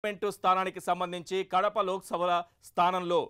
Parliament స్థానానికి సంబంధించి కడప లోక్సభ స్థానంలో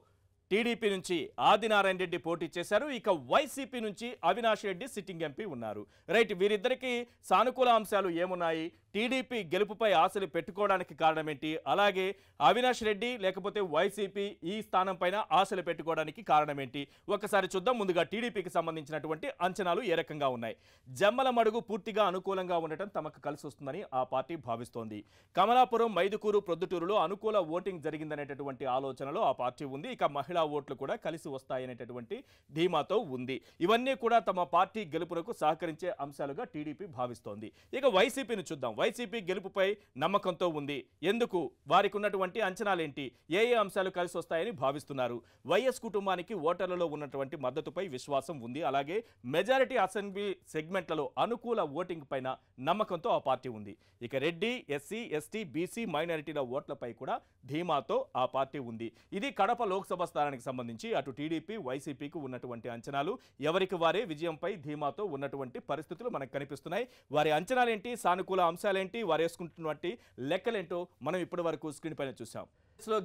టీడీపీ నుంచి ఆదినారాయణ రెడ్డి పోటీ చేశారు. ఇక వైసీపీ నుంచి అవినాష్ రెడ్డి సిట్టింగ్ ఎంపీ ఉన్నారు. రైట్, వీరిద్దరికి సానుకూల అంశాలు ఏమున్నాయి, టీడీపీ గెలుపుపై ఆశలు పెట్టుకోవడానికి కారణం ఏంటి, అలాగే అవినాష్ రెడ్డి లేకపోతే వైసీపీ ఈ స్థానం పైన ఆశలు పెట్టుకోవడానికి కారణం ఏంటి, ఒకసారి చూద్దాం. ముందుగా టీడీపీకి సంబంధించినటువంటి అంచనాలు ఏ రకంగా ఉన్నాయి. జమ్మల మడుగు పూర్తిగా అనుకూలంగా ఉండటం తమకు కలిసి వస్తుందని ఆ పార్టీ భావిస్తోంది. కమలాపురం, మైదుకూరు, ప్రొద్దుటూరులో అనుకూల ఓటింగ్ జరిగిందనేటటువంటి ఆలోచనలో ఆ పార్టీ ఉంది. ఇక మహిళా ఓట్లు కూడా కలిసి వస్తాయనేటటువంటి ధీమాతో ఉంది. ఇవన్నీ కూడా తమ పార్టీ గెలుపునకు సహకరించే అంశాలుగా టీడీపీ భావిస్తోంది. ఇక వైసీపీని చూద్దాం. వైసీపీ గెలుపుపై నమ్మకంతో ఉంది. ఎందుకు, వారికి ఉన్నటువంటి అంచనాలేంటి, ఏ అంశాలు కలిసి వస్తాయని భావిస్తున్నారు. వైఎస్ కుటుంబానికి ఓటర్లలో ఉన్నటువంటి మద్దతుపై విశ్వాసం ఉంది. అలాగే మెజారిటీ అసెంబ్లీ సెగ్మెంట్లలో అనుకూల ఓటింగ్ పైన నమ్మకంతో ఆ పార్టీ ఉంది. ఇక రెడ్డి, ఎస్సీ, ఎస్టీ, బీసీ, మైనారిటీల ఓట్లపై కూడా ధీమాతో ఆ పార్టీ ఉంది. ఇది కడప లోక్సభ స్థానానికి సంబంధించి అటు టీడీపీ, వైసీపీకి ఉన్నటువంటి అంచనాలు. ఎవరికి వారే విజయంపై ధీమాతో ఉన్నటువంటి పరిస్థితులు మనకు కనిపిస్తున్నాయి. వారి అంచనాలేంటి, సానుకూల అంశాలేంటి, వారు వేసుకుంటున్నటువంటి లెక్కలేంటో మనం ఇప్పటి వరకు స్క్రీన్ పైన చూసాం.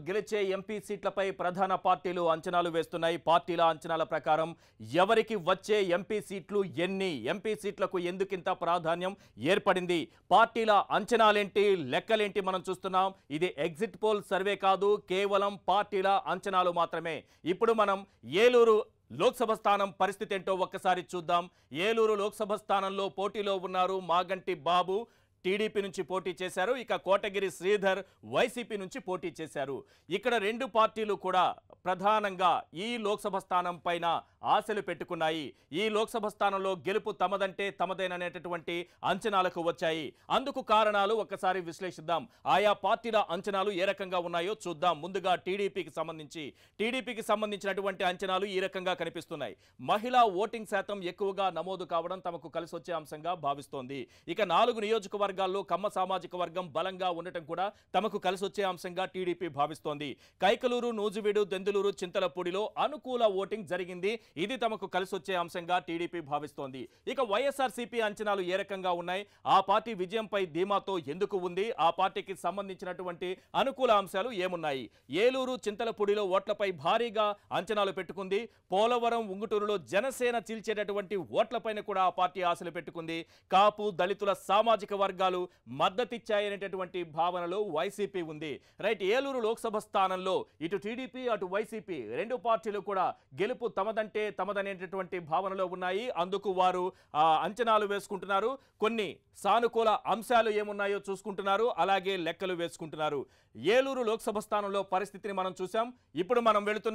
గెలిచే ఎంపీ సీట్లపై ప్రధాన పార్టీలు అంచనాలు వేస్తున్నాయి. పార్టీల అంచనాల ప్రకారం ఎవరికి వచ్చే ఎంపీ సీట్లు ఎన్ని, ఎంపీ సీట్లకు ఎందుకింత ప్రాధాన్యం ఏర్పడింది, పార్టీల అంచనాలేంటి, లెక్కలేంటి మనం చూస్తున్నాం. ఇది ఎగ్జిట్ పోల్ సర్వే కాదు, కేవలం పార్టీల అంచనాలు మాత్రమే. ఇప్పుడు మనం ఏలూరు లోక్సభ స్థానం పరిస్థితి ఏంటో ఒక్కసారి చూద్దాం. ఏలూరు లోక్సభ స్థానంలో పోటీలో ఉన్నారు మాగంటి బాబు, టీడీపీ నుంచి పోటీ చేశారు. ఇక కోటగిరి శ్రీధర్ వైసీపీ నుంచి పోటీ చేశారు. ఇక్కడ రెండు పార్టీలు కూడా ప్రధానంగా ఈ లోక్సభ స్థానం పైన ఆశలు పెట్టుకున్నాయి. ఈ లోక్సభ స్థానంలో గెలుపు తమదంటే తమదేననేటటువంటి అంచనాలకు వచ్చాయి. అందుకు కారణాలు ఒక్కసారి విశ్లేషిద్దాం. ఆయా పార్టీల అంచనాలు ఏ రకంగా ఉన్నాయో చూద్దాం. ముందుగా టీడీపీకి సంబంధించినటువంటి అంచనాలు ఈ రకంగా కనిపిస్తున్నాయి. మహిళా ఓటింగ్ శాతం ఎక్కువగా నమోదు కావడం తమకు కలిసి వచ్చే అంశంగా భావిస్తోంది. ఇక 4 నియోజకవర్గాల్లో కమ్మ సామాజిక వర్గం బలంగా ఉండటం కూడా తమకు కలిసి వచ్చే అంశంగా టీడీపీ భావిస్తోంది. కైకలూరు, నూజివీడు, దెందులూరు, చింతలపూడిలో అనుకూల ఓటింగ్ జరిగింది. ఇది తమకు కలిసి వచ్చే అంశంగా టీడీపీ భావిస్తోంది. ఇక వైఎస్ఆర్సీపీ అంచనాలు ఏ రకంగా ఉన్నాయి, ఆ పార్టీ విజయంపై ధీమాతో ఎందుకు ఉంది, ఆ పార్టీకి సంబంధించినటువంటి అనుకూల అంశాలు ఏమున్నాయి. ఏలూరు, చింతలపూడిలో ఓట్లపై భారీగా అంచనాలు పెట్టుకుంది. పోలవరం, ఉంగుటూరులో జనసేన చీల్చేటటువంటి ఓట్లపైన కూడా ఆ పార్టీ ఆశలు పెట్టుకుంది. కాపు, దళితుల సామాజిక వర్గాలు మద్దతిచ్చాయనేటటువంటి భావనలో వైసీపీ ఉంది. రైట్, ఏలూరు లోక్సభ స్థానంలో ఇటు టీడీపీ అటు వైసీపీ రెండు పార్టీలు కూడా గెలుపు తమదనేటటువంటి భావనలో ఉన్నాయి. అందుకు వారు అంచనాలు వేసుకుంటున్నారు. కొన్ని సానుకూల అంశాలు ఏమున్నాయో చూసుకుంటున్నారు, అలాగే లెక్కలు వేసుకుంటున్నారు. ఏలూరు లోక్సభ స్థానంలో పరిస్థితిని మనం చూసాం. ఇప్పుడు మనం వెళుతున్న